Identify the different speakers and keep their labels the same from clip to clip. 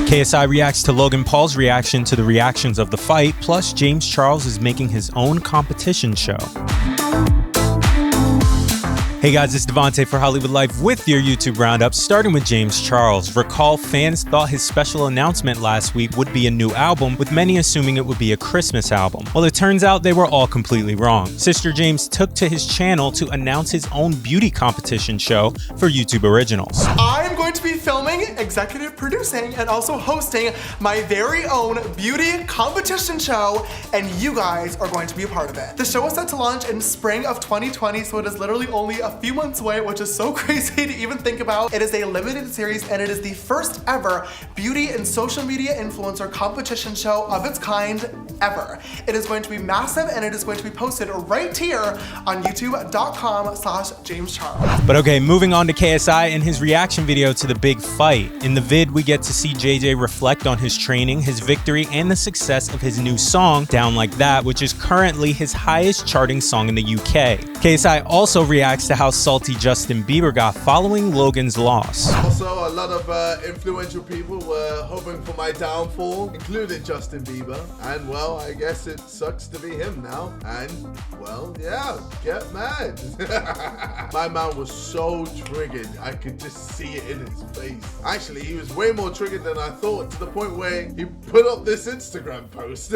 Speaker 1: KSI reacts to Logan Paul's reaction to the reactions of the fight, plus James Charles is making his own competition show. Hey guys, it's DeVante for Hollywood Life with your YouTube roundup, starting with James Charles. Recall, fans thought his special announcement last week would be a new album, with many assuming it would be a Christmas album. Well, it turns out they were all completely wrong. Sister James took to his channel to announce his own beauty competition show for YouTube Originals.
Speaker 2: I'm going to be filming, executive producing, and also hosting my very own beauty competition show, and you guys are going to be a part of it. The show is set to launch in spring of 2020, so it is literally only a few months away, which is so crazy to even think about. It is a limited series, and it is the first ever beauty and social media influencer competition show of its kind ever. It is going to be massive, and it is going to be posted right here on youtube.com/JamesCharles.
Speaker 1: But okay, moving on to KSI and his reaction video to the big fight. In the vid, we get to see JJ reflect on his training, his victory, and the success of his new song, Down Like That, which is currently his highest charting song in the UK. KSI also reacts to how salty Justin Bieber got following Logan's loss.
Speaker 3: Also, a lot of influential people were hoping for my downfall, including Justin Bieber. And well, I guess it sucks to be him now. And well, yeah, get mad. My man was so triggered, I could just see it in his face. Actually, he was way more triggered than I thought, to the point where he put up this Instagram post.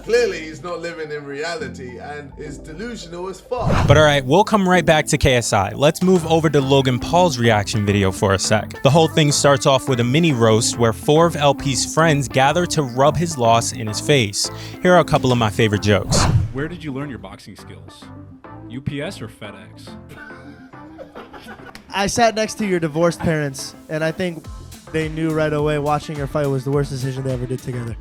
Speaker 3: Clearly, he's not living in reality and is delusional as fuck.
Speaker 1: But alright, we'll come right back to KSI. Let's move over to Logan Paul's reaction video for a sec. The whole thing starts off with a mini roast where 4 of LP's friends gather to rub his loss in his face. Here are a couple of my favorite jokes.
Speaker 4: Where did you learn your boxing skills? UPS or FedEx?
Speaker 5: I sat next to your divorced parents, and I think they knew right away watching your fight was the worst decision they ever did together.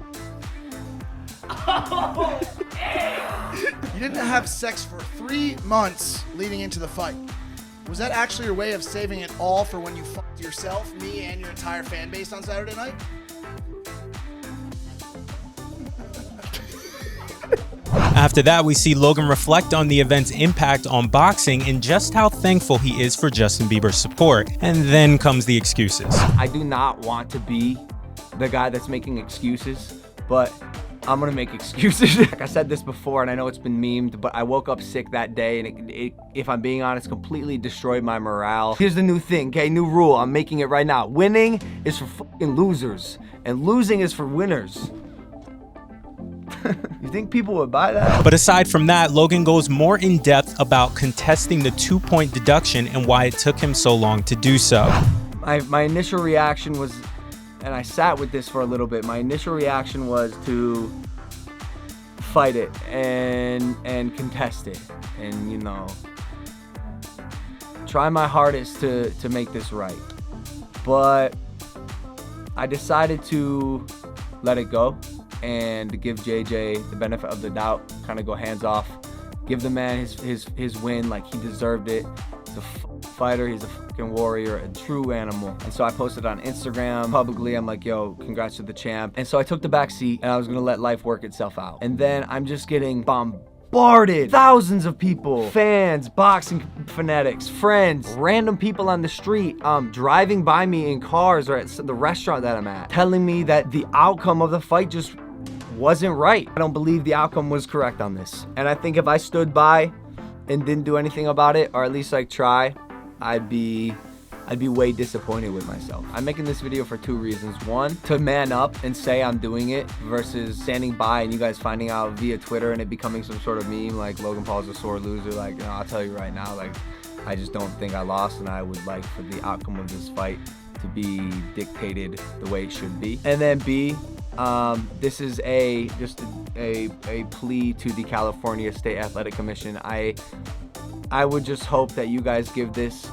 Speaker 6: You didn't have sex for 3 months leading into the fight. Was that actually your way of saving it all for when you fucked yourself, me, and your entire fan base on Saturday night?
Speaker 1: After that, we see Logan reflect on the event's impact on boxing and just how thankful he is for Justin Bieber's support. And then comes the excuses.
Speaker 7: I do not want to be the guy that's making excuses, but I'm gonna make excuses. Like I said this before, and I know it's been memed, but I woke up sick that day, and it, if I'm being honest, completely destroyed my morale. Here's the new thing, okay? New rule, I'm making it right now. Winning is for fucking losers, and losing is for winners. You think people would buy that?
Speaker 1: But aside from that, Logan goes more in depth about contesting the 2-point deduction and why it took him so long to do so.
Speaker 7: My initial reaction was, and I sat with this for a little bit, my initial reaction was to fight it and contest it, and you know, try my hardest to make this right. But I decided to let it go and give JJ the benefit of the doubt, kind of go hands off, give the man his win like he deserved it. He's a fighter, he's a fucking warrior, a true animal. And so I posted on Instagram publicly, I'm like, yo, congrats to the champ. And so I took the back seat and I was gonna let life work itself out. And then I'm just getting bombarded. Thousands of people, fans, boxing fanatics, friends, random people on the street, driving by me in cars or at the restaurant that I'm at, telling me that the outcome of the fight just wasn't right. I don't believe the outcome was correct on this. And I think if I stood by and didn't do anything about it, or at least like try, I'd be way disappointed with myself. I'm making this video for 2 reasons. One, to man up and say I'm doing it versus standing by and you guys finding out via Twitter and it becoming some sort of meme like Logan Paul's a sore loser. Like, you know, I'll tell you right now, like, I just don't think I lost, and I would like for the outcome of this fight to be dictated the way it should be. And then B, this is just a plea to the California State Athletic Commission. I would just hope that you guys give this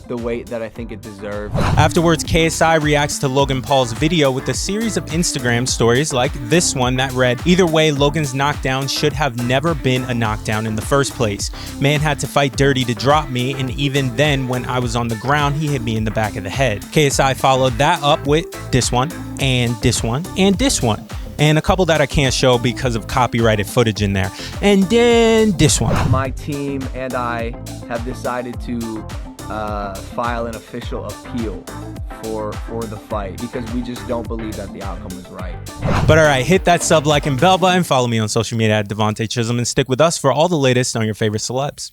Speaker 7: the weight that I think it deserves.
Speaker 1: Afterwards, KSI reacts to Logan Paul's video with a series of Instagram stories like this one that read, "Either way, Logan's knockdown should have never been a knockdown in the first place. Man had to fight dirty to drop me, and even then when I was on the ground, he hit me in the back of the head." KSI followed that up with this one, and this one, and this one. And a couple that I can't show because of copyrighted footage in there. And then this one.
Speaker 7: My team and I have decided to file an official appeal for the fight because we just don't believe that the outcome was right.
Speaker 1: But all right, hit that sub, like, and bell button. Follow me on social media at DeVante Chisolm and stick with us for all the latest on your favorite celebs.